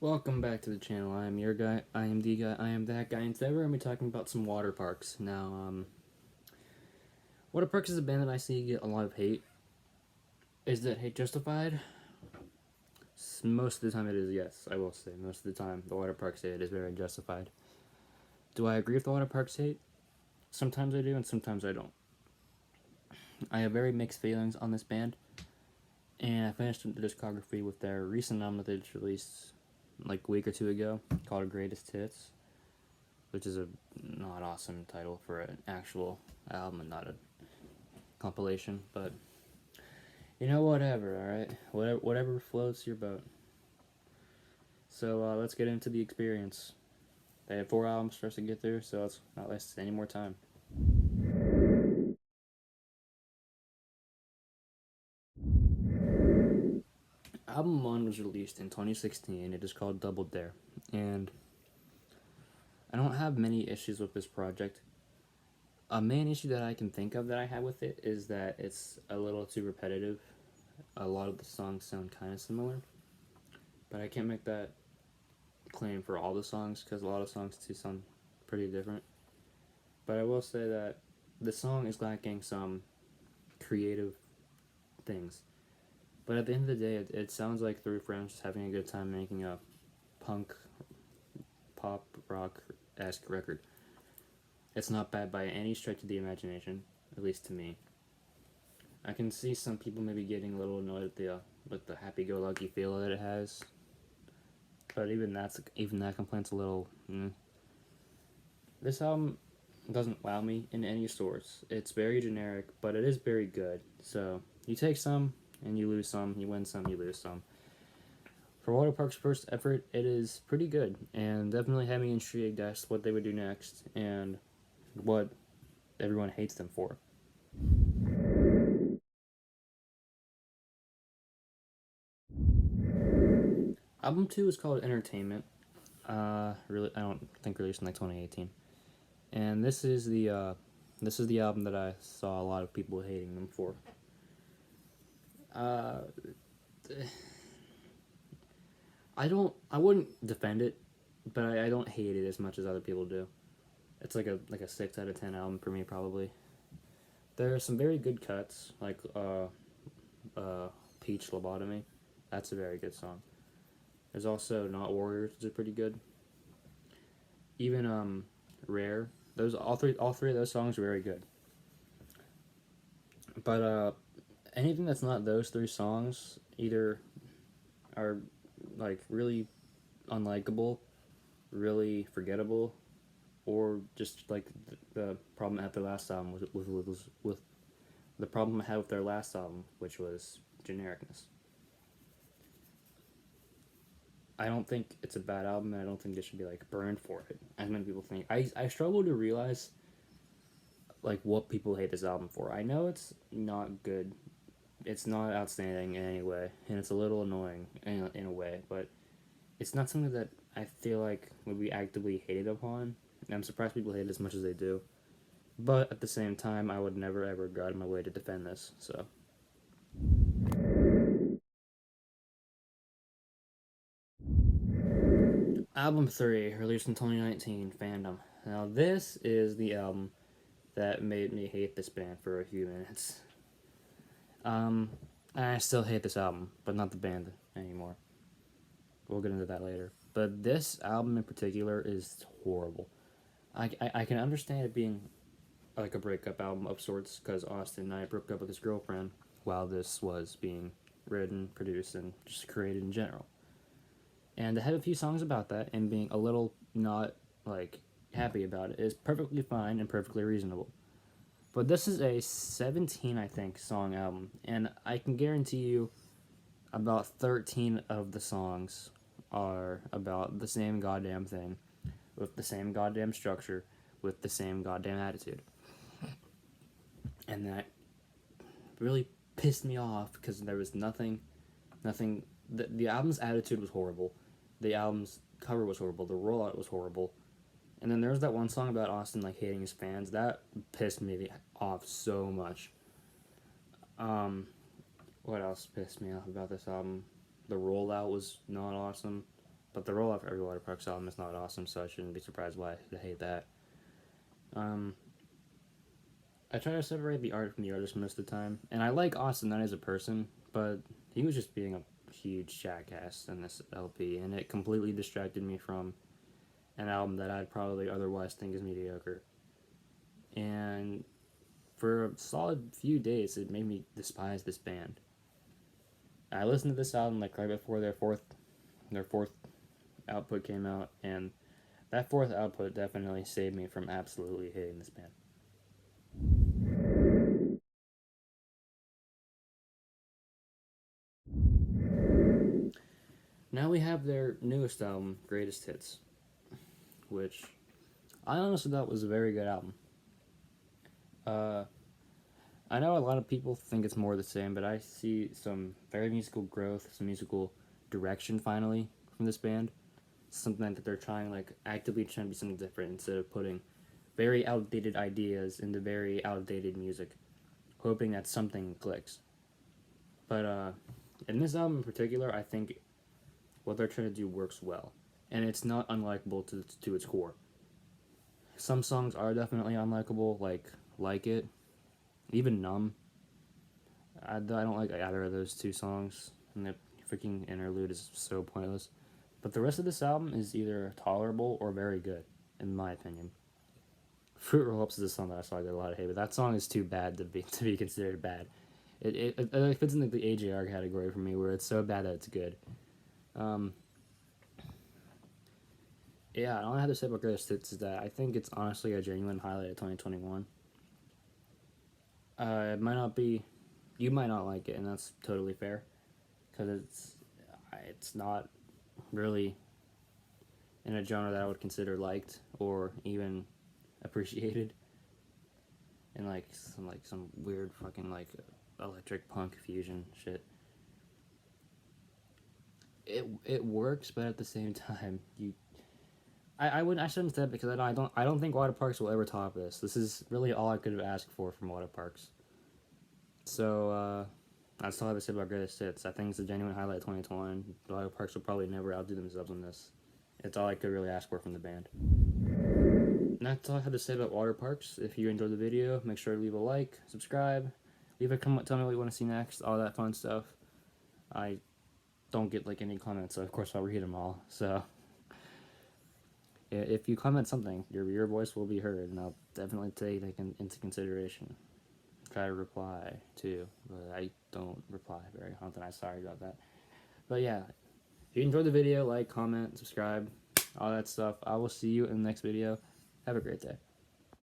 Welcome back to the channel. I am your guy, I am the guy, I am that guy, and today we're going to be talking about some water parks. Now, water parks is a band that I see get a lot of hate. Is that hate justified? Most of the time it is, yes, I will say. Most of the time, the water parks hate is very justified. Do I agree with the water parks hate? Sometimes I do, and sometimes I don't. I have very mixed feelings on this band, and I finished the discography with their recent album that they just released like a week or two ago, called Greatest Hits, which is a not awesome title for an actual album and not a compilation, but whatever, alright? Whatever floats your boat. So let's get into the experience. They have 4 albums for us to get through, so let's not waste any more time. Album 1 was released in 2016. It is called Double Dare, and I don't have many issues with this project. A main issue that I can think of that I have with it is that it's a little too repetitive. A lot of the songs sound kind of similar, but I can't make that claim for all the songs because a lot of songs too sound pretty different. But I will say that the song is lacking some creative things. But at the end of the day, it sounds like 3 friends just having a good time making a punk, pop, rock-esque record. It's not bad by any stretch of the imagination, at least to me. I can see some people maybe getting a little annoyed with the happy-go-lucky feel that it has, but even that complaint's a little. This album doesn't wow me in any sorts. It's very generic, but it is very good. So you take some and you lose some, you win some, you lose some. For Waterparks' first effort, it is pretty good, and definitely had me intrigued as to what they would do next and what everyone hates them for. Album 2 is called Entertainment. Really, I don't think released in like 2018, and this is the album that I saw a lot of people hating them for. I wouldn't defend it, but I don't hate it as much as other people do. It's like a 6 out of 10 album for me probably. There are some very good cuts, like Peach Lobotomy. That's a very good song. There's also Not Warriors, which is pretty good. Even Rare. Those all three of those songs are very good. But anything that's not those 3 songs either are like really unlikable, really forgettable, or just like the problem at their last album with the problem I had with their last album, which was genericness. I don't think it's a bad album, and I don't think they should be like burned for it, as many people think. I struggle to realize like what people hate this album for. I know it's not good, it's not outstanding in any way, and it's a little annoying in a way, but it's not something that I feel like would be actively hated upon. And I'm surprised people hate it as much as they do. But at the same time, I would never ever go out of my way to defend this. So. Album 3, released in 2019, Fandom. Now this is the album that made me hate this band for a few minutes. I still hate this album, but not the band anymore. We'll get into that later. But this album in particular is horrible. I can understand it being like a breakup album of sorts, because Austin and I broke up with his girlfriend while this was being written, produced, and just created in general. And to have a few songs about that and being a little not like happy about it is perfectly fine and perfectly reasonable. But this is a 17, I think, song album, and I can guarantee you about 13 of the songs are about the same goddamn thing, with the same goddamn structure, with the same goddamn attitude. And that really pissed me off because there was nothing. The album's attitude was horrible. The album's cover was horrible. The rollout was horrible. And then there's that one song about Austin like hating his fans. That pissed me off so much. What else pissed me off about this album? The rollout was not awesome. but the roll off every Waterparks album is not awesome, so I shouldn't be surprised why I hate that. I try to separate the art from the artist most of the time, and I like Austin Knight as a person, but he was just being a huge jackass in this LP, and it completely distracted me from an album that I'd probably otherwise think is mediocre. And for a solid few days, it made me despise this band. I listened to this album like right before their fourth output came out, and that fourth output definitely saved me from absolutely hating this band. Now we have their newest album, Greatest Hits, which I honestly thought was a very good album. I know a lot of people think it's more the same, but I see some very musical growth, some musical direction finally from this band. Something that they're trying, like, actively trying to be something different instead of putting very outdated ideas into very outdated music, hoping that something clicks. But in this album in particular, I think what they're trying to do works well, and it's not unlikable to its core. Some songs are definitely unlikable, like It, even Numb. I don't like either of those two songs, and the freaking interlude is so pointless. But the rest of this album is either tolerable or very good, in my opinion. Fruit Roll-Ups is a song that I saw get a lot of hate, but that song is too bad to be considered bad. It fits in the AJR category for me, where it's so bad that it's good. Yeah, all I have to say about Greatest Hits is that I think it's honestly a genuine highlight of 2021. It might not be, you might not like it, and that's totally fair, because it's not really in a genre that I would consider liked or even appreciated. And some weird fucking electric punk fusion shit. It works, but at the same time, I shouldn't say that because I don't think Waterparks will ever top this. This is really all I could have asked for from Waterparks. So that's all I have to say about Greatest Hits. I think it's a genuine highlight of 2021. Waterparks will probably never outdo themselves on this. It's all I could really ask for from the band. And that's all I have to say about Waterparks. If you enjoyed the video, make sure to leave a like, subscribe, leave a comment, tell me what you want to see next, all that fun stuff. I don't get any comments, so of course I'll read them all. So if you comment something, your voice will be heard, and I'll definitely take that into consideration. Try to reply too, but I don't reply very often. I'm sorry about that. But yeah, if you enjoyed the video, like, comment, subscribe, all that stuff. I will see you in the next video. Have a great day.